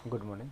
Good morning.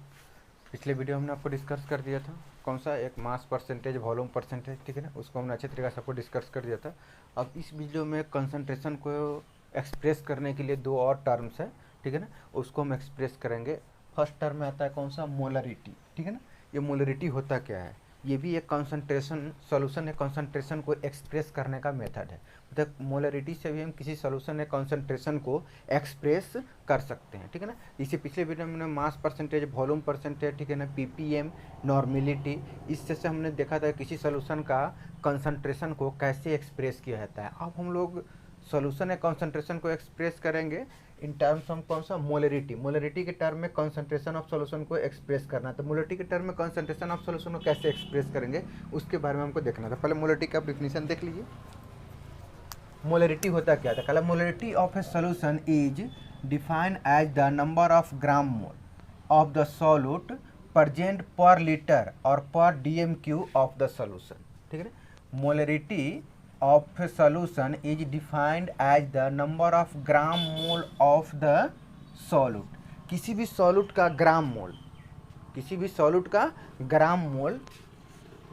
पिछले video हमने आपको डिस्कस कर दिया था कौन सा एक मास परसेंटेज वॉल्यूम परसेंटेज, ठीक है ना, उसको हमने अच्छे तरीके से आपको डिस्कस कर दिया था। अब इस वीडियो में कंसंट्रेशन को एक्सप्रेस करने के लिए दो और टर्म्स है, ठीक है ना, उसको हम एक्सप्रेस करेंगे। फर्स्ट टर्म में आता है कौन सा, मोलरिटी, ठीक है ना। ये मोलरिटी होता क्या है, ये भी एक कंसंट्रेशन सॉल्यूशन है, कंसंट्रेशन को एक्सप्रेस करने का मेथड है। मतलब मोलरिटी से भी हम किसी सॉल्यूशन या कंसंट्रेशन को एक्सप्रेस कर सकते हैं, ठीक है ना। इसे पिछले वीडियो में हमने मास परसेंटेज, वॉल्यूम परसेंटेज, ठीक है ना, पीपीएम, नॉर्मेलिटी, इससे से हमने देखा था किसी सॉल्यूशन का कंसंट्रेशन को कैसे एक्सप्रेस किया जाता है। अब हम लोग सॉल्यूशन या कंसंट्रेशन को एक्सप्रेस करेंगे इन टर्म्स ऑफ कौन सा, मोलरिटी। मोलरिटी के टर्म में कंसंट्रेशन ऑफ सॉल्यूशन को एक्सप्रेस करना। तो मोलरिटी के टर्म में कंसंट्रेशन ऑफ सॉल्यूशन को कैसे एक्सप्रेस करेंगे उसके बारे में हमको देखना था। पहले मोलरिटी का डेफिनेशन देख लीजिए। मोलरिटी होता क्या था, कल molarity of a solution is defined as the number of gram mole of the solute present per litre और per DMQ of the solution, ठीक है। Molarity of a solution is defined as the number of gram mole of the solute। किसी भी solute का ग्राम मोल, किसी भी solute का ग्राम मोल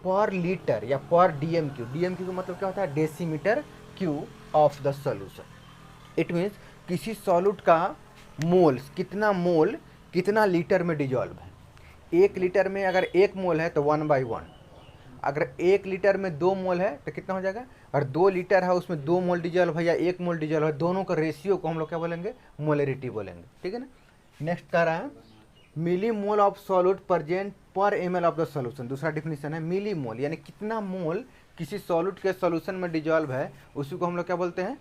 पर लीटर या पर डीएमक्यू, डीएमक्यू का मतलब क्या होता है, decimetre cube of the solution. It means किसी सॉल्यूट का मोल, कितना मोल कितना लीटर में डिजॉल्व है। एक लीटर में अगर एक मोल है तो 1/1, अगर एक लीटर में 2 मोल है तो कितना हो जाएगा, और 2 लीटर है उसमें 2 मोल डीजल है या 1 मोल डीजल है, दोनों का रेशियो को हम लोग क्या बोलेंगे, मोलरिटी बोलेंगे, ठीक है ना। नेक्स्ट कह रहा है मिली मोल ऑफ सॉल्यूट प्रेजेंट पर एमएल ऑफ द सॉल्यूशन। दूसरा डिफिनीशन है मिली मोल, यानी कितना मोल किसी सॉल्यूट के सॉल्यूशन में डिजॉल्व है, उसी को हम लोग क्या बोलते हैं,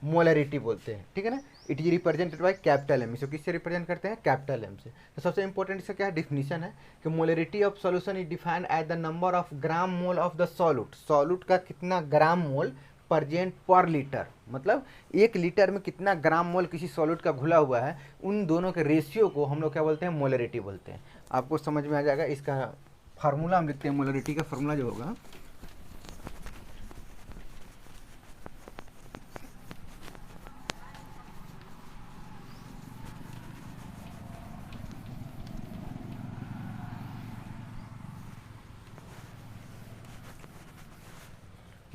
मोलरिटी बोलते हैं, ठीक है ना। It is represented by capital M. इसको किससे रिप्रेजेंट करते हैं, कैपिटल एम से। तो सबसे इंपॉर्टेंट इसका क्या है, डिफिनीशन है कि molarity of solution is defined as the number of gram mole of the solute. Solute का कितना ग्राम मोल प्रेजेंट पर लीटर, मतलब एक लीटर में कितना ग्राम मोल किसी सॉल्यूट का घुला हुआ है, उन दोनों के रेशियो को हम लोग क्या बोलते हैं, मोलरिटी बोलते हैं। आपको समझ में आ जाएगा। इसका फार्मूला हम लिखते हैं, मोलरिटी का फार्मूला जो होगा,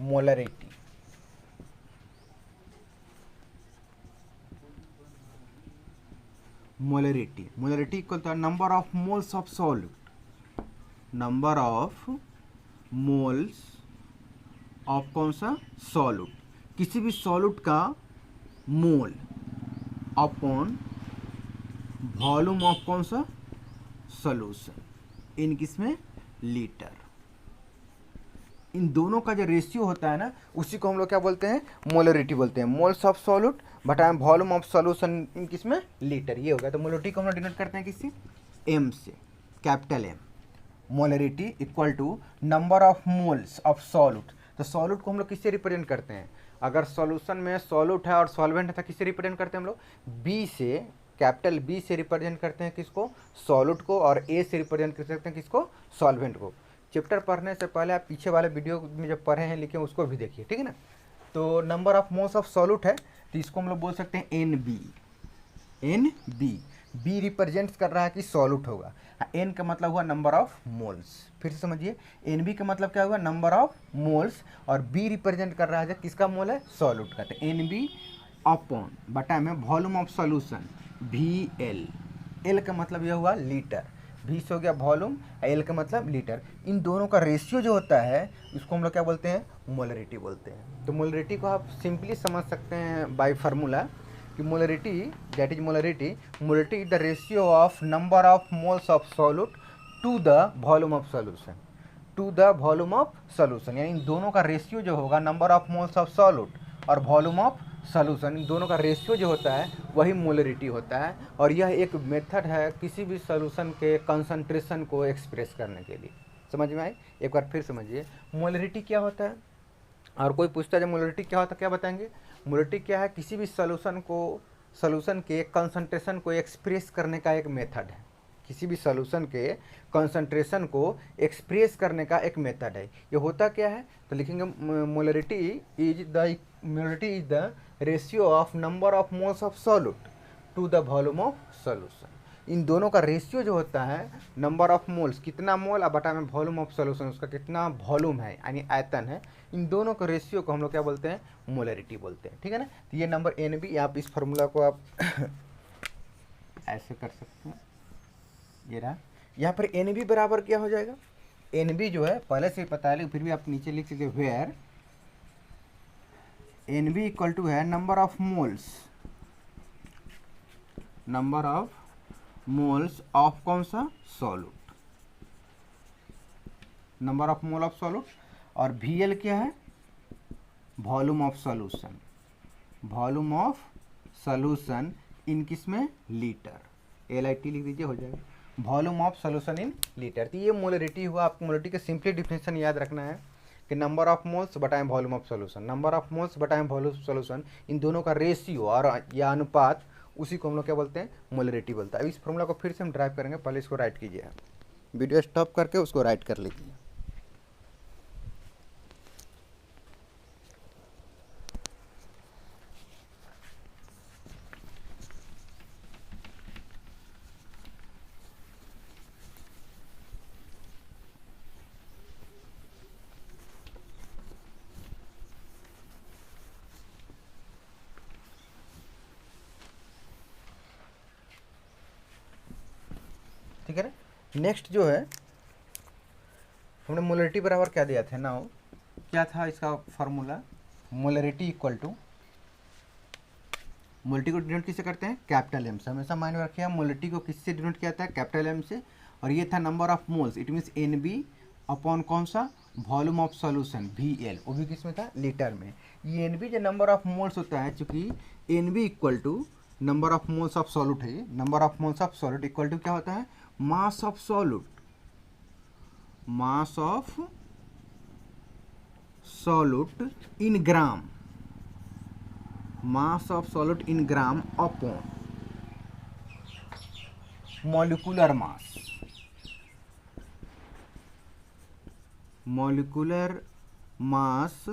molarity molarity equal to number of moles of solute, number of moles of कौन सा, सॉल्यूट, किसी भी सॉल्यूट का मोल अपॉन वॉल्यूम ऑफ कौन सा, सॉल्यूशन, इन किसमें, लीटर। इन दोनों का जो रेशियो होता है ना, उसी को हम लोग क्या बोलते हैं, मोलरिटी बोलते हैं। मोल्स ऑफ सॉल्यूट बटा वॉल्यूम ऑफ सॉल्यूशन, इन किसमें, लीटर। ये हो गया। तो मोलरिटी को हम लोग डिनोट करते हैं किससे, एम से, capital M. Molarity equal to number of moles of solute. तो सॉल्यूट को हम लोग किससे रिप्रेजेंट करते हैं, अगर सॉल्यूशन में सॉल्यूट है और सॉल्वेंट है तो किससे रिप्रेजेंट करते हैं हम लोग, बी से, कैपिटल बी से रिप्रेजेंट करते हैं किसको, सॉल्यूट को, और ए से रिप्रेजेंट कर सकते हैं किसको, सॉल्वेंट को। चैप्टर पढ़ने से पहले आप पीछे वाले वीडियो में जब पढ़े हैं लिखे उसको भी देखिए, ठीक है ना। तो number of moles of solute है तो इसको हम लोग बोल सकते हैं N B. N B, B represents कर रहा है कि सॉल्यूट होगा, एन का मतलब हुआ नंबर ऑफ मोल्स। फिर से समझिए, एन बी का मतलब क्या हुआ, नंबर ऑफ मोल्स, और बी रिप्रेजेंट कर रहा है किसका मोल है, सॉल्यूट का। तो एन बी अपॉन बटा में volume of solution V L. L का मतलब यह हुआ लीटर, वी से हो गया वॉल्यूम, एल का मतलब लीटर। इन दोनों का रेशियो जो होता है इसको हम लोग क्या बोलते हैं, मोलरिटी बोलते हैं। तो मोलरिटी को आप सिंपली समझ सकते हैं बाय फार्मूला कि molarity, that is molarity is the ratio of number of moles of solute to the volume of solution, to the volume of solution. यानी इन दोनों का रेशियो जो होगा, number of moles of solute और volume of solution, इन दोनों का रेशियो जो होता है वही मोलरिटी होता है। और यह एक मेथड है किसी भी सॉल्यूशन के कंसंट्रेशन को एक्सप्रेस करने के लिए। समझ में आई, एक बार फिर समझिए मोलरिटी क्या होता है। और कोई पूछता है जब मोलरिटी क्या होता है, क्या बताएंगे, मोलरिटी क्या है, किसी भी सॉल्यूशन को, सॉल्यूशन के कंसंट्रेशन को एक्सप्रेस करने का एक मेथड है। किसी भी सॉल्यूशन के कंसंट्रेशन को एक्सप्रेस करने का एक मेथड है। ये होता क्या है, तो लिखेंगे molarity is the ratio of number of moles of solute to the volume of solution. इन दोनों का रेशियो जो होता है नंबर ऑफ मोल्स, कितना मोल अब बटा में वॉल्यूम ऑफ सॉल्यूशन, उसका कितना वॉल्यूम है यानी आयतन है, इन दोनों का रेशियो को हम लोग क्या बोलते हैं, मोलरिटी बोलते हैं। ठीक है ना। तो ये नंबर एन बी, आप इस फार्मूला को आप ऐसे कर सकते हैं, ये रहा। यहाँ पर एन बी बराबर क्या हो जाएगा, एन बी जो है पहले से पता है लेकिन फिर भी आप नीचे लिख सकते, where N B equal to है number of moles, number of moles of कौन सा, solute, number of mole of solute. और वी एल क्या है, volume of solution, volume of solution in किस में, लीटर, LIT लिख दीजिए हो जाएगा, volume of solution in litre. तो ये मोलरिटी हुआ। आपको मोलरिटी का सिंपली डिफिनेशन याद रखना है कि नंबर ऑफ मोल्स बटाएं volume of solution, number of moles बटाएं वॉल्यूम ऑफ सॉल्यूशन, इन दोनों का रेशियो और या अनुपात, उसी को हम लोग क्या बोलते हैं, मोलरिटी बोलते हैं। अब इस फॉर्मूला को फिर से हम ड्राइव करेंगे, पहले इसको राइट कीजिए, वीडियो स्टॉप करके उसको राइट कर लीजिए। ठीक है ना। नेक्स्ट जो है हमने मोलरिटी बराबर क्या दिया था ना, क्या था इसका formula, molarity equal to, molarity को डिनोट किससे करते हैं, कैपिटल एम से, हमेशा माइंड में रखिए, मोलरिटी को किससे डिनोट किया था, कैपिटल एम से। और ये था number of moles, it means N B upon कौन सा, volume of solution V L, वो भी किस में था, लीटर में। ये एन बी जो नंबर ऑफ मोल्स होता है, चूंकि N B equal to number of moles of solute है, number of moles of solute equal to क्या होता है, mass of solute, mass of solute in gram, mass of solute in gram upon molecular mass, molecular mass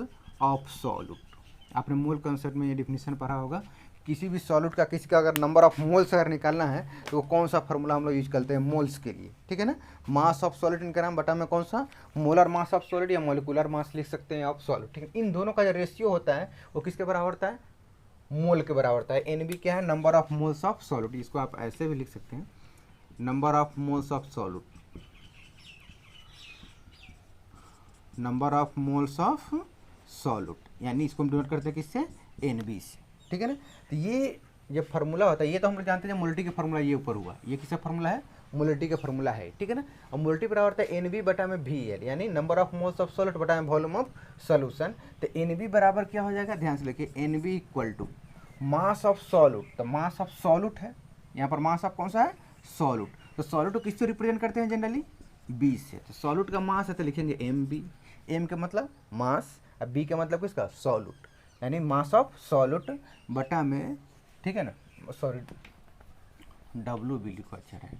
of solute. आपने मोल concept में ये definition पढ़ा होगा, किसी भी सॉल्यूट का, किसी का अगर नंबर ऑफ मोल्स अगर निकालना है तो वो कौन सा फार्मूला हम लोग यूज करते हैं, मोल्स के लिए। ठीक है ना। मास ऑफ सॉल्यूट इन ग्राम बटा में कौन सा, मोलर मास ऑफ सॉल्यूट या मॉलिक्यूलर मास लिख सकते हैं ऑफ सॉल्यूट। ठीक है। इन दोनों का जो रेशियो होता है वो किसके बराबर होता है, मोल के बराबर होता है। एन बी क्या है, number of moles of solute, इसको आप ऐसे भी लिख सकते हैं, number of moles of solute, number of moles of solute, यानी इसको हम डिनोट करते हैं किससे, एन बी से। ठीक है ना। तो ये जो फार्मूला होता है, ये तो हम लोग जानते हैं मोलरिटी का फार्मूला ये ऊपर हुआ, ये किसका फार्मूला है, मोलरिटी का फार्मूला है। ठीक है ना। और मोलरिटी बराबर होता है एन बी बटा में वी एल, यानी number of moles of solute बटा में वॉल्यूम ऑफ सॉल्यूशन। तो एन बी बराबर क्या हो जाएगा, ध्यान से देखिए, N B equal to mass of solute, तो मास ऑफ सॉल्यूट है, यहाँ पर मास ऑफ कौन सा है, सॉल्यूट। तो सॉल्यूट को किससे रिप्रेजेंट करते हैं जनरली, बी से। तो सॉल्यूट का मास है तो लिखेंगे एम बी, एम का मतलब मास, अब बी का मतलब किसका, सॉल्यूट, यानी मास ऑफ सॉल्यूट बटा में, ठीक है ना, सॉरी डब्ल्यू बी लिखो, अच्छा है,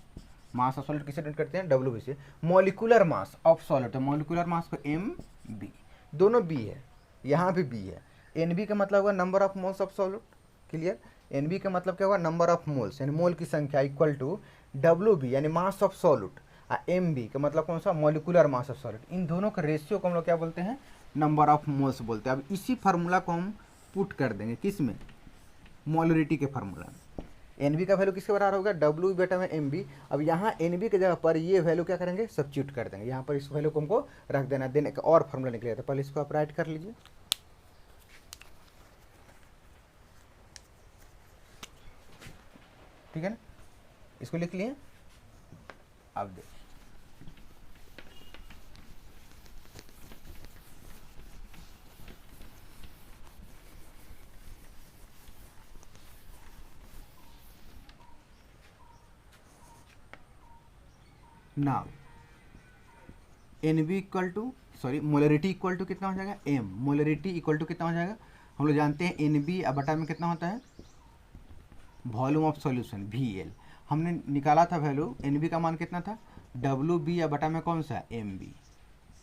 मास ऑफ सॉल्यूट किसे डिनोट करते हैं, डब्ल्यू बी से। मॉलिक्यूलर मास ऑफ सॉल्यूट, तो मॉलिक्यूलर मास को एम बी, दोनों बी है, यहाँ भी बी है। एन बी का मतलब होगा number of moles of solute, clear. N B का मतलब क्या होगा, नंबर ऑफ मोल्स, यानी मोल की संख्या इक्वल टू डब्ल्यू बी यानी mass of solute, M B का मतलब कौन सा, मॉलिक्यूलर मास ऑफ सॉल्यूट। इन दोनों का रेशियो को हम लोग क्या बोलते हैं, नंबर ऑफ मोल्स बोलते हैं। अब इसी फार्मूला को हम पुट कर देंगे किस में, मोलरिटी के फार्मूला में। एन बी का वैल्यू किसके बराबर होगा, डब्ल्यू बेटा में एम बी। अब यहाँ एन बी की जगह पर ये वैल्यू क्या करेंगे, सब्स्टिट्यूट कर देंगे, यहाँ पर इस वैल्यू को हमको रख देना, देने का और फार्मूला निकलेगा। तो पहले इसको आप राइट कर लीजिए, ठीक है ना, इसको लिख लिए। अब देखिए now N B equal to, sorry molarity equal to कितना हो जाएगा, एम, मोलरिटी इक्वल टू कितना हो जाएगा, हम लोग जानते हैं एन बी बटा में कितना होता है, volume of solution V L. हमने निकाला था वैल्यू, एन बी का मान कितना था, डब्ल्यू बी या बटा में कौन सा, एम बी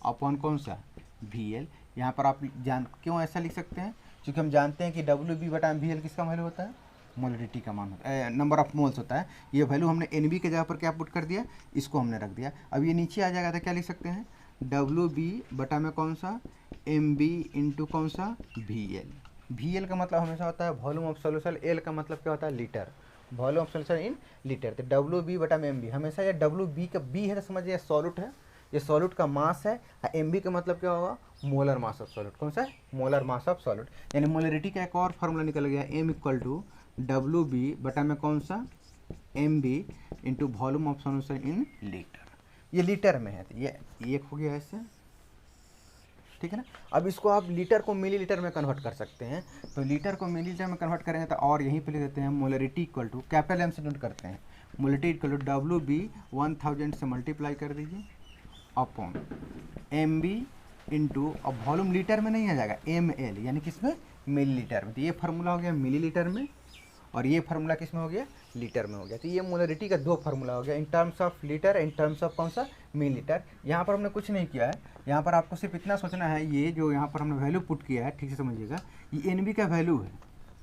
अपॉन कौन सा, वी एल। यहाँ पर आप जान क्यों ऐसा लिख सकते हैं, क्योंकि हम जानते हैं कि डब्ल्यू बी बटा वी एल किसका वैल्यू होता है, मोलरिटी का मान होता है, नंबर ऑफ मोल्स होता है। ये वैल्यू हमने एन के जगह पर क्या पुट कर दिया, इसको हमने रख दिया। अब ये नीचे आ जाएगा तो क्या लिख सकते हैं, डब्ल्यू बी बटा में कौन सा एम बी इंटू कौन सा वी एल। वी एल का मतलब हमेशा होता है वॉल्यूम ऑफ सोल्यूशन, एल का मतलब क्या होता है litre, volume of solution in litre. तो डब्ल्यू बी बटा में एम बी, हमेशा ये डब्ल्यू बी का बी है तो समझिए सॉल्यूट है, ये सॉल्यूट का मास है। एम बी का मतलब क्या होगा, मोलर मास ऑफ सॉल्यूट। कौन सा है, मोलर मास ऑफ सॉल्यूट। यानी मोलरिटी का एक और फार्मूला निकल गया, M equal to W B बटा में कौन सा M B into volume of solution in litre. ये लीटर में है, तो ये एक हो गया ऐसे, ठीक है ना। अब इसको आप लीटर को मिली लीटर में कन्वर्ट कर सकते हैं, तो लीटर को मिली लीटर में कन्वर्ट करेंगे तो और यहीं पे लिख देते हैं molarity equal to, capital M से नोट करते हैं, molarity equal to W B 1000 से मल्टीप्लाई कर दीजिए अपॉन एम बी इंटू, अब वॉल्यूम लीटर में नहीं आ जाएगा, एम एल, यानी किसमें, मिली लीटर में। तो ये फार्मूला हो गया मिली लीटर में, और ये फार्मूला किस में हो गया, लीटर में हो गया। तो ये मोलरिटी का दो फार्मूला हो गया, इन terms of litre, in terms of कौन सा मिली लीटर। यहाँ पर हमने कुछ नहीं किया है, यहाँ पर आपको सिर्फ इतना सोचना है, ये जो यहाँ पर हमने वैल्यू पुट किया है, ठीक से समझिएगा, ये एन बी का वैल्यू है,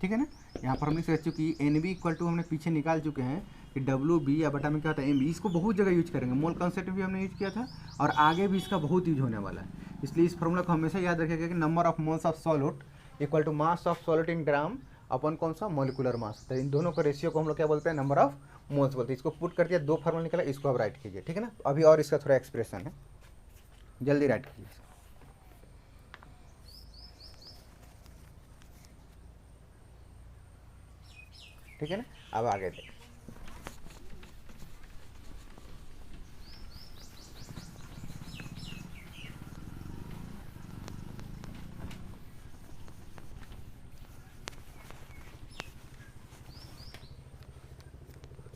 ठीक है ना। यहाँ पर हमने सोच चुकी एन बी इक्वल टू हमने पीछे निकाल चुके हैं कि डब्ल्यू बी या बटा में क्या होता है एम बी। इसको बहुत जगह यूज करेंगे, मोल कॉन्सेप्ट भी हमने यूज किया था और आगे भी इसका बहुत यूज होने वाला है, इसलिए इस फार्मूला को हमेशा याद रखिएगा कि number of moles of solute equal to mass of solute in gram upon कौन सा मोलिकुलर मास। तो इन दोनों का रेशियो को हम लोग क्या बोलते हैं, नंबर ऑफ मोल्स बोलते हैं। इसको पुट कर दिया, दो फार्मूला निकला, इसको आप राइट कीजिए, ठीक है ना। अभी और इसका थोड़ा एक्सप्रेशन है, जल्दी राइट कीजिए। ठीक है ना, अब आगे देखिए,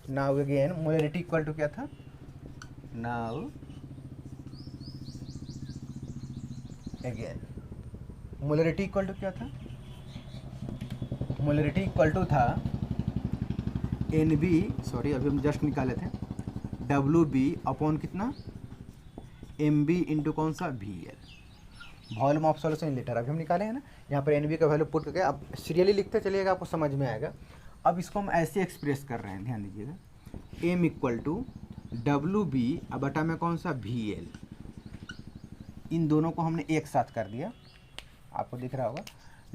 now again molarity equal to क्या था, now again molarity equal to क्या था, मोलरिटी इक्वल टू था एन बी, सॉरी अभी हम जस्ट निकाले थे, डब्ल्यू बी अपॉन कितना एम बी इंटू कौन सा V L, volume of solution in litre. अभी हम निकाले हैं ना, यहाँ पर एन बी का वैल्यू पुट करके आप सीरियली लिखते चलिएगा, आपको समझ में आएगा। अब इसको हम ऐसे एक्सप्रेस कर रहे हैं, ध्यान दीजिएगा, M equal to W B बटा में कौन सा वी एल, इन दोनों को हमने एक साथ कर दिया, आपको दिख रहा होगा,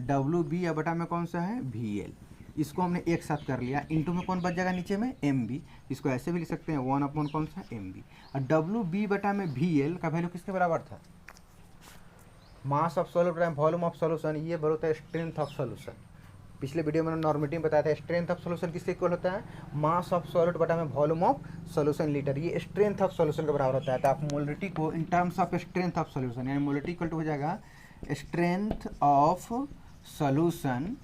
डब्ल्यू बी बटा में कौन सा है वी एल, इसको हमने एक साथ कर लिया, इंटू में कौन बच जाएगा नीचे में एम बी, इसको ऐसे भी लिख सकते हैं 1 अपॉन कौन सा एम बी। और डब्ल्यू बी बटा में वी एल का वैल्यू किसके बराबर था, मास of solute volume of solution, ये बोलता है स्ट्रेंथ ऑफ सॉल्यूशन। पिछले वीडियो में नॉर्मेटिव में बताया था, स्ट्रेंथ ऑफ सॉल्यूशन किसके इक्वल होता है, मास ऑफ सॉल्यूट बटा में वॉल्यूम ऑफ सॉल्यूशन लीटर, ये स्ट्रेंथ ऑफ सॉल्यूशन के बराबर होता है। तो आप मोलरिटी को इन terms of strength of solution, यानी मोलरिटी इक्वल टू हो जाएगा स्ट्रेंथ ऑफ सॉल्यूशन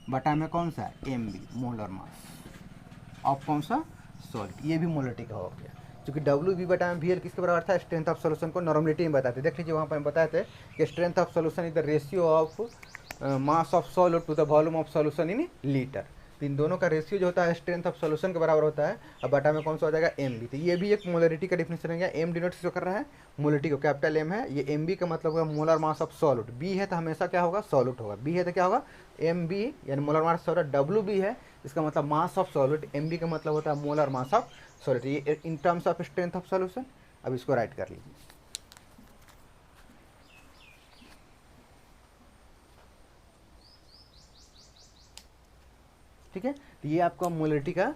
बटा में कौन सा M B, molar mass of कौन सा सॉल्ट, ये भी मोलरिटी का हो गया। क्योंकि डब्ल्यू बी बटा में वी एल किसके बराबर था, स्ट्रेंथ ऑफ सॉल्यूशन को नॉर्मलिटी में बताते, देख लीजिए वहाँ पर बताए थे कि strength of solution is the ratio of mass of solute to the volume of solution in litre. तो इन दोनों का रेशियो जो होता है स्ट्रेंथ ऑफ सॉल्यूशन के बराबर होता है, अब बटा में कौन सा हो जाएगा एम बी। तो ये भी एक मोलरिटी का डिफिनेशन है, एम डिनोट जो कर रहा है मोलरिटी को, कैपिटल एम है, ये एम बी का मतलब होगा molar mass of solute, B है तो हमेशा क्या होगा सॉल्यूट होगा, बी है तो क्या होगा एम बी, यानी molar mass solute, W B है इसका मतलब mass of solute, M B का मतलब होता है मोलर मास ऑफ सॉल्यूट, ये in terms of strength of solution. अब इसको राइट कर लीजिए, ठीक है। तो ये आपका मोलरिटी का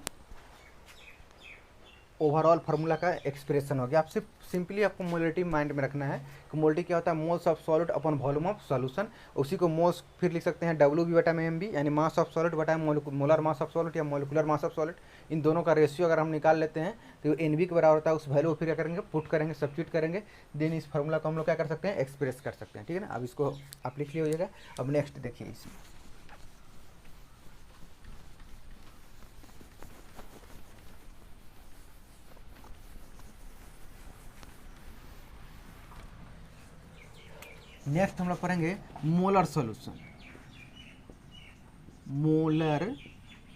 ओवरऑल फार्मूला का एक्सप्रेशन हो गया। आप सिर्फ सिंपली आपको मोलरिटी माइंड में रखना है कि मोलरिटी क्या होता है, moles of solute upon volume of solution. उसी को मोल्स फिर लिख सकते हैं डब्ल्यू बी बटा में एम बी, यानी मास ऑफ सॉल्यूट बटा मोलर मास ऑफ सॉल्यूट या मोलिकुलर मास ऑफ सॉल्यूट। इन दोनों का रेशियो अगर हम निकाल लेते हैं तो एन बी के बराबर होता है, उस वैल्यू को फिर क्या करेंगे पुट करेंगे, सब्स्टिट्यूट करेंगे, देन इस फार्मूला को हम लोग क्या कर सकते हैं एक्सप्रेस कर सकते हैं, ठीक है ना। अब इसको आप लिख लीजिएगा। अब नेक्स्ट देखिए, इसमें नेक्स्ट हम लोग पढ़ेंगे molar solution, molar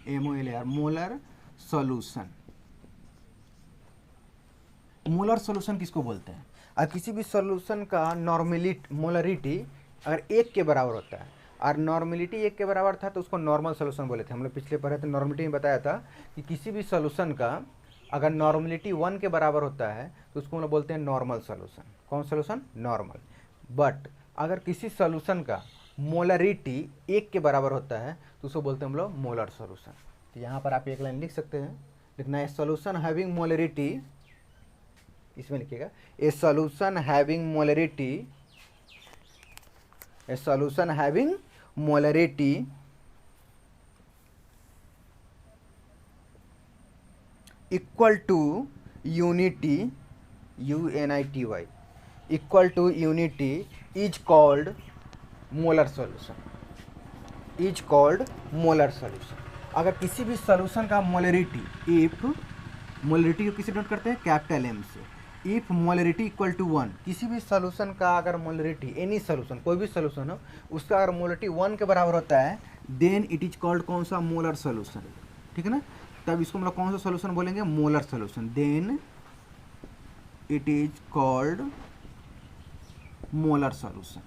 MOLR molar solution. Molar solution किसको बोलते हैं, और किसी भी सॉल्यूशन का नॉर्मलिटी मोलरिटी अगर एक के बराबर होता है, और नॉर्मलिटी 1 के बराबर था तो उसको नॉर्मल सोल्यूशन बोले थे। हम लोग पिछले पढ़े थे, नॉर्मलिटी में बताया था कि किसी भी सोल्यूशन का अगर नॉर्मलिटी 1 के बराबर होता है तो उसको हम लोग बोलते हैं नॉर्मल सोल्यूशन। कौन सोल्यूशन? नॉर्मल। बट अगर किसी सोल्यूशन का मोलरिटी 1 के बराबर होता है तो उसको बोलते हैं हम लोग मोलर सोल्यूशन। तो यहाँ पर आप एक लाइन लिख सकते हैं, लिखना है सोल्यूशन हैविंग मोलरिटी, इसमें लिखिएगा a solution having molarity, a solution having molarity equal to unity, UNITY, equal to unity is called molar solution, is called molar solution. अगर किसी भी सोल्यूशन का मोलरिटी, इफ मोलरिटी को किसी नोट करते हैं कैपिटल M से, इफ मोलरिटी इक्वल टू 1, किसी भी सोल्यूशन का अगर मोलरिटी, एनी सोल्यूशन, कोई भी सोल्यूशन हो, उसका अगर मोलरिटी 1 के बराबर होता है देन इट इज कॉल्ड कौन सा? Molar solution. ठीक है ना? तब इसको हम लोग कौन सा सोल्यूशन बोलेंगे? Molar solution. Then it is called molar solution.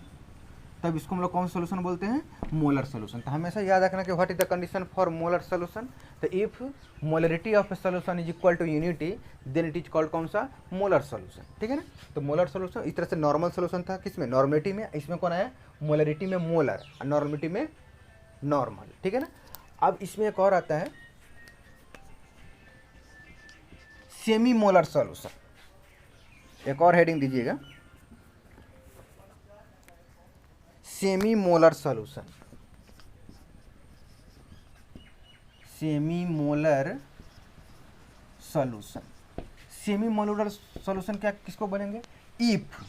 तब इसको हम लोग कौन सा सोल्यूशन बोलते हैं? Molar solution. तो हमेशा याद रखना कि what is the condition for molar solution. तो if molarity of a solution is equal to unity then it is called कौन सा? Molar solution. ठीक है ना? तो मोलर सोल्यूशन इस तरह से नॉर्मल सोल्यूशन था किसमें? नॉर्मलिटी में। इसमें कौन है? मोलरिटी में मोलर और नॉर्मलिटी में नॉर्मल। ठीक है ना? अब इसमें एक और आता है सेमी मोलर सोल्यूशन। एक और हेडिंग दीजिएगा, semi molar solution. Semi molar solution. Semi molar solution क्या किसको बनेंगे? इफ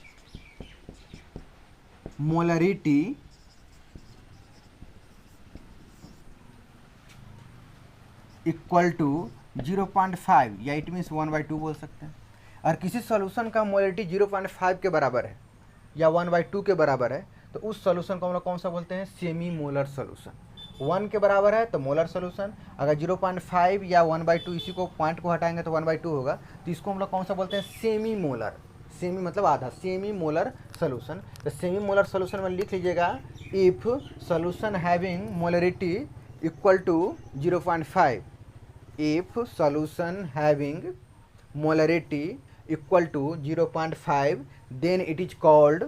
मोलरिटी इक्वल टू 0.5 या इट मीन्स 1/2 बोल सकते हैं। और किसी सोल्यूशन का मोलरिटी 0.5 के बराबर है या 1/2 के बराबर है तो उस सोल्यूशन को हम लोग कौन सा बोलते हैं? Semi molar solution. 1 के बराबर है तो मोलर सोल्यूशन, अगर 0.5 या 1/2 इसी को पॉइंट को हटाएंगे तो 1/2 होगा, तो इसको हम लोग कौन सा बोलते हैं? Semi molar. सेमी मतलब आधा, सेमी मोलर सोल्यूशन। तो सेमी मोलर सोल्यूशन में लिख लीजिएगा if solution having molarity equal to 0.5, if solution having molarity equal to 0.5 then it is called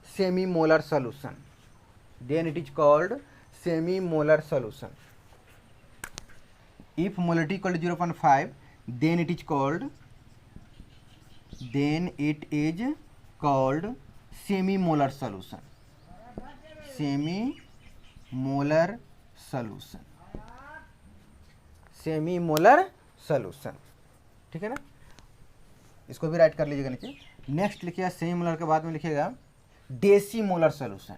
semi molar solution, then it is called semi molar solution. If molarity equal to 0.5 then it is called semi molar solution, semi molar solution, semi molar solution. ठीक है ना? इसको भी right कर लीजिएगा नीचे। Next लिखिएगा semi molar के बाद में लिखिएगा deci molar solution,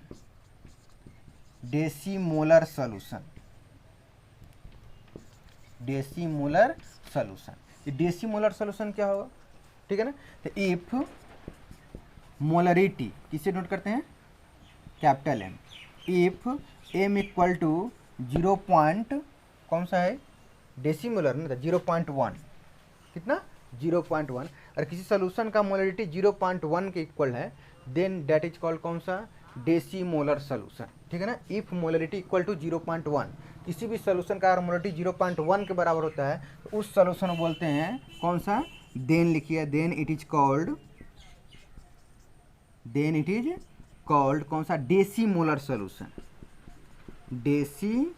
deci molar solution, deci molar solution. ये डेसी मोलर सोल्यूशन क्या होगा? ठीक है ना? तो इफ मोलरिटी किसे नोट करते हैं? Capital M। If M equal to 0. कौन सा है? डेसीमोलर ना, 0.1। कितना? 0.1। और किसी सोल्यूशन का मोलरिटी 0.1 के इक्वल है देन डेट इज कॉल्ड कौन सा? डेसीमोलर सोल्यूशन। ठीक है ना? इफ मोलरिटी इक्वल टू 0.1, किसी भी सोल्यूशन का अगर मोलरिटी 0.1 के बराबर होता है तो उस सोल्यूशन को बोलते हैं कौन सा? देन लिखिए, देन इट इज कॉल्ड कौन सा? डेसीमोलर सोल्यूशन, डेसीमोलर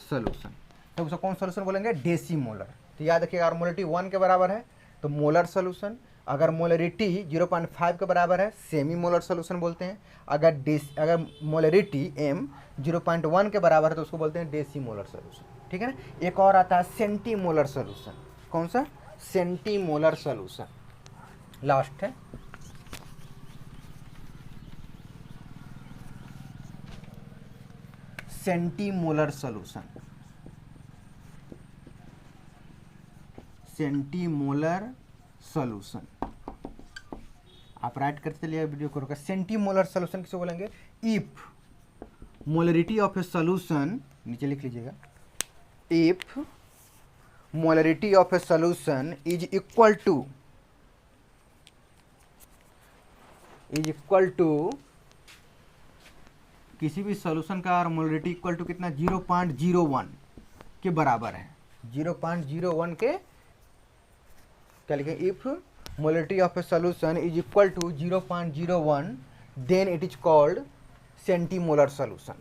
सोल्यूशन। तो उसको कौन सोल्यूशन बोलेंगे? डेसीमोलर। तो याद रखिएगा अगर मोलरिटी 1 के बराबर है तो मोलर सोल्यूशन, अगर मोलरिटी 0.5 के बराबर है सेमी मोलर सोल्यूशन बोलते हैं, अगर मोलरिटी M 0.1 के बराबर है तो उसको बोलते हैं डेसीमोलर सोल्यूशन। ठीक है ना? एक और आता है सेंटीमोलर सोल्यूशन। कौन सा? सेंटीमोलर सोल्यूशन लास्ट है। Centimolar solution, centimolar solution. आप राइट करते चलिए, वीडियो को रोका। सेंटीमोलर सोल्यूशन किसे बोलेंगे? If molarity of a solution, नीचे लिख लीजिएगा, if molarity of a solution is equal to is equal to किसी भी सॉल्यूशन का मोलरिटी इक्वल टू कितना 0.01 के बराबर है। 0.01 के क्या लिखें, if molarity of a solution is equal to 0.01 then it is called centimolar solution.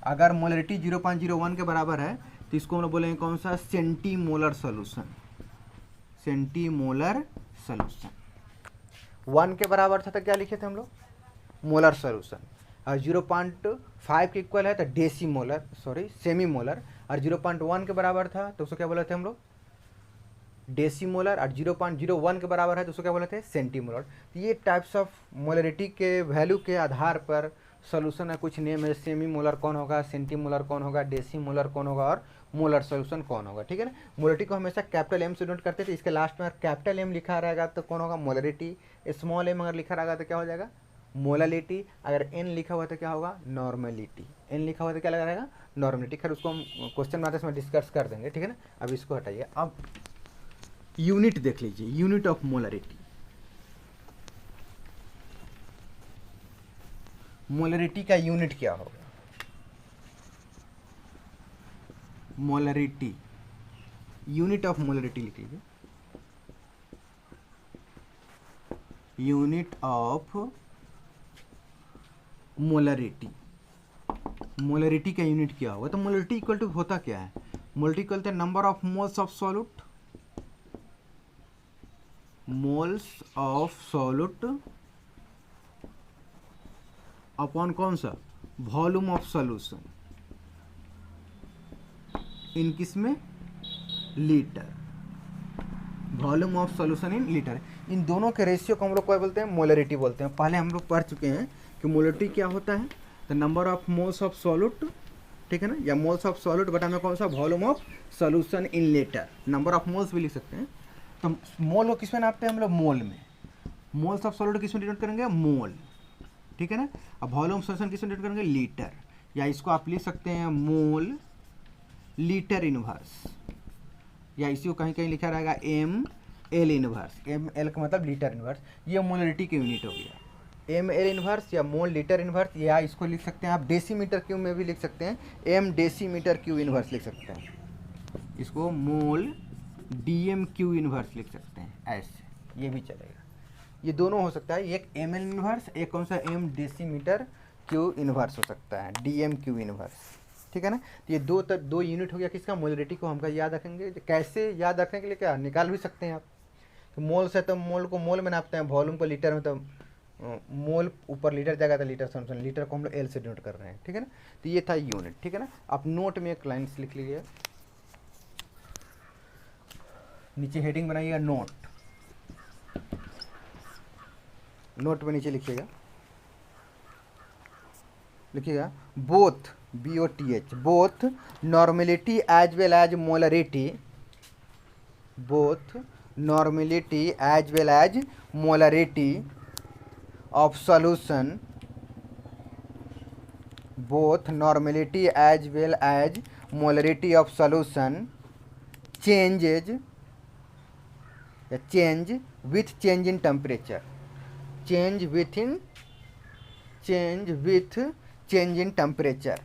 अगर मोलरिटी 0.01 के बराबर है तो इसको हम लोग बोलेंगे कौन सा, सेंटीमोलर सॉल्यूशन। सेंटीमोलर सॉल्यूशन 1 के बराबर था तो क्या लिखे थे हम लोग, मोलर सॉल्यूशन। और 0.5 के इक्वल है तो डेसीमोलर, सॉरी सेमीमोलर। और 0.1 के बराबर था तो उसको क्या बोले थे हम लोग, डेसीमोलर। और 0.01 के बराबर है तो उसको क्या बोले थे, सेंटीमोलर। तो ये टाइप्स ऑफ मोलरिटी के वैल्यू के आधार पर सॉल्यूशन है, कुछ नेम है, सेमी मोलर कौन होगा, सेंटीमोलर कौन होगा, डेसीमोलर कौन होगा और मोलर सॉल्यूशन कौन होगा। ठीक है ना। मोलरिटी को हमेशा कैपिटल एम से नोट करते थे, इसके लास्ट में कैपिटल एम लिखा रहेगा तो कौन होगा, मोलरिटी। स्मॉल एम अगर लिखा रहेगा तो क्या हो जाएगा, मोलरिटी। अगर एन लिखा हुआ तो क्या होगा, नॉर्मलिटी। एन लिखा हुआ तो क्या लगा रहेगा, नॉर्मलिटी। खैर उसको हम क्वेश्चन में आते समय डिस्कस कर देंगे। ठीक है ना। अब इसको हटाइए। अब यूनिट देख लीजिए, यूनिट ऑफ मोलरिटी। मोलरिटी का यूनिट क्या होगा, मोलरिटी, यूनिट ऑफ मोलरिटी लिख लीजिए। यूनिट ऑफ मोलरिटी, मोलरिटी का यूनिट क्या होगा। तो मोलरिटी इक्वल टू होता क्या है, molarity equal to number of moles of solute, moles of solute upon कौन सा, वॉल्यूम ऑफ सॉल्यूशन इन किसमें, litre. Volume of solution in litre. इन दोनों के रेशियो को हम लोग क्या बोलते हैं, मोलरिटी बोलते हैं। पहले हम लोग पढ़ चुके हैं कि मोलरिटी क्या होता है, the number of moles of solute, ठीक है ना, या मोल्स ऑफ सॉल्यूट बटा में कौन सा, volume of solution in litre. Number of moles भी लिख सकते हैं। तो मोल को किस में नापते हैं हम लोग, मोल में। मोल्स ऑफ सॉल्यूट किस में डिनोट करेंगे, मोल। ठीक है ना। अब वॉल्यूम सॉल्यूशन किस में डिनोट करेंगे, लीटर। या इसको आप लिख सकते हैं मोल लीटर इनवर्स, या इसी को कहीं कहीं लिखा रहेगा M L inverse. M L का मतलब लीटर इनवर्स। ये मोलरिटी की यूनिट हो गया, एम एल इनवर्स या मोल लीटर इनवर्स। या इसको लिख सकते हैं आप डेसीमीटर क्यूब में भी लिख सकते हैं, एम डेसीमीटर क्यू इनवर्स लिख सकते हैं। इसको मोल डीएम क्यू इनवर्स लिख सकते हैं, ऐसे ये भी चलेगा। ये दोनों हो सकता है, एक एम एल इनवर्स, एक कौन सा, एम डेसीमीटर क्यू इनवर्स हो सकता है, डीएम क्यू इनवर्स। ठीक है ना। तो ये दो यूनिट हो गया किसका, मोलरिटी को हमका याद रखेंगे। कैसे याद रखने के लिए, क्या निकाल भी सकते हैं आप। तो मोल से तो मोल को मोल में नापते हैं, वॉल्यूम को लीटर में, तो मोल ऊपर लीटर जाएगा तो लीटर सॉल्यूशन, लीटर को हम लोग एल से डिनोट कर रहे हैं। ठीक है ना। तो ये था यूनिट। ठीक है ना। आप नोट में एक लाइन लिख लीजिए, नीचे हेडिंग बनाइएगा नोट। नोट में नीचे लिखिएगा both, BOTH, both normality as well as molarity, both normality as well as molarity of solution, both normality as well as molarity of solution changes, change with change in temperature, change with change in temperature.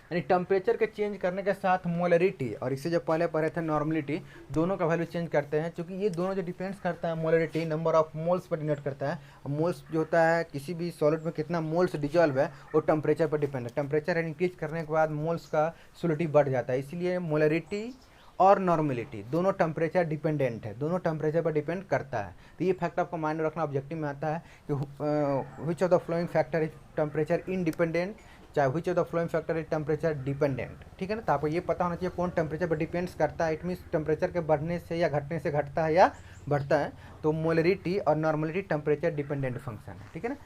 यानी temperature के change करने के साथ molarity और इससे जो पहले पढ़े थे नॉर्मलिटी, दोनों का वैल्यू चेंज करते हैं। क्योंकि ये दोनों जो डिपेंड्स करता है, molarity number of moles per denote करता है। मोल्स जो होता है किसी भी सॉलिड में कितना मोल्स डिजॉल्व है वो टेम्परेचर पर डिपेंड है। टेम्परेचर इंक्रीज करने के बाद मोल्स का सोलिडिटी बढ़ जाता है। इसलिए मोलरिटी और नॉर्मलिटी दोनों टेम्परेचर डिपेंडेंट है, दोनों टेम्परेचर पर डिपेंड करता है। तो ये फैक्ट आपको माइंड रखना, ऑब्जेक्टिव में आता है कि which of the following factor is temperature independent, चाहे which of the following factor is temperature dependent. ठीक है ना। तो आपको ये पता होना चाहिए कौन टेम्परेचर पर डिपेंड्स करता है। इट मीन्स टेम्परेचर के बढ़ने से या घटने से घटता है या बढ़ता है। तो मोलरिटी और नॉर्मलिटी टेम्परेचर डिपेंडेंट फंक्शन है। ठीक है ना,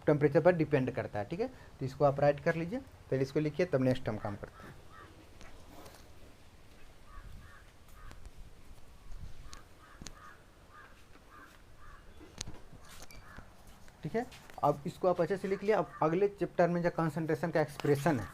टेम्परेचर पर डिपेंड करता है। ठीक है। तो इसको आप राइट कर लीजिए, पहले इसको लिखिए, तब नेक्स्ट हम काम करते हैं। ठीक है। अब इसको आप अच्छे से लिख लिया। अब अगले चैप्टर में जो कंसंट्रेशन का एक्सप्रेशन है,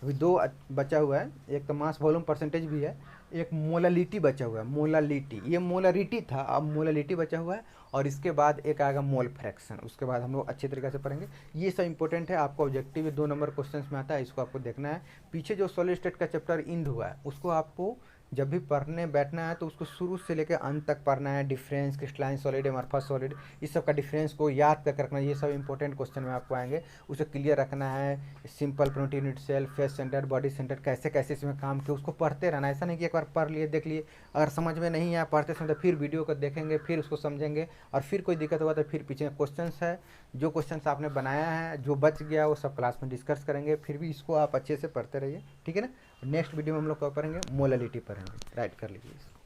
अभी दो बचा हुआ है, एक तो मास वॉल्यूम परसेंटेज भी है, एक मोलालिटी बचा हुआ है, मोलालिटी, ये मोलारिटी था, अब मोलालिटी बचा हुआ है। और इसके बाद एक आएगा मोल फ्रैक्शन, उसके बाद हम लोग अच्छे तरीके से पढ़ेंगे। ये सब इंपॉर्टेंट है, आपको ऑब्जेक्टिव में 2 नंबर क्वेश्चन में आता है, इसको आपको देखना है। पीछे जो सॉलिड स्टेट का चैप्टर इंड हुआ है उसको आपको जब भी पढ़ने बैठना है तो उसको शुरू से लेकर अंत तक पढ़ना है। Difference, crystalline solid, amorphous solid, इस सब का डिफरेंस को याद करके रखना है। ये सब इंपॉर्टेंट क्वेश्चन में आपको आएंगे, उसे क्लियर रखना है। Simple protein unit cell, face centre, body centre, कैसे कैसे इसमें काम किया उसको पढ़ते रहना। ऐसा नहीं कि एक बार पढ़ लिए देख लिए, अगर समझ में नहीं आया पढ़ते समय तो फिर वीडियो को देखेंगे, फिर उसको समझेंगे, और फिर कोई दिक्कत होगा तो फिर पीछे क्वेश्चन है, जो क्वेश्चन आपने बनाया है जो बच गया वो सब क्लास में डिस्कस करेंगे। फिर भी इसको आप अच्छे से पढ़ते रहिए, ठीक है ना। नेक्स्ट वीडियो में हम लोग क्या पढ़ेंगे, मोलालिटी पढ़ेंगे। राइट कर लीजिए इसको।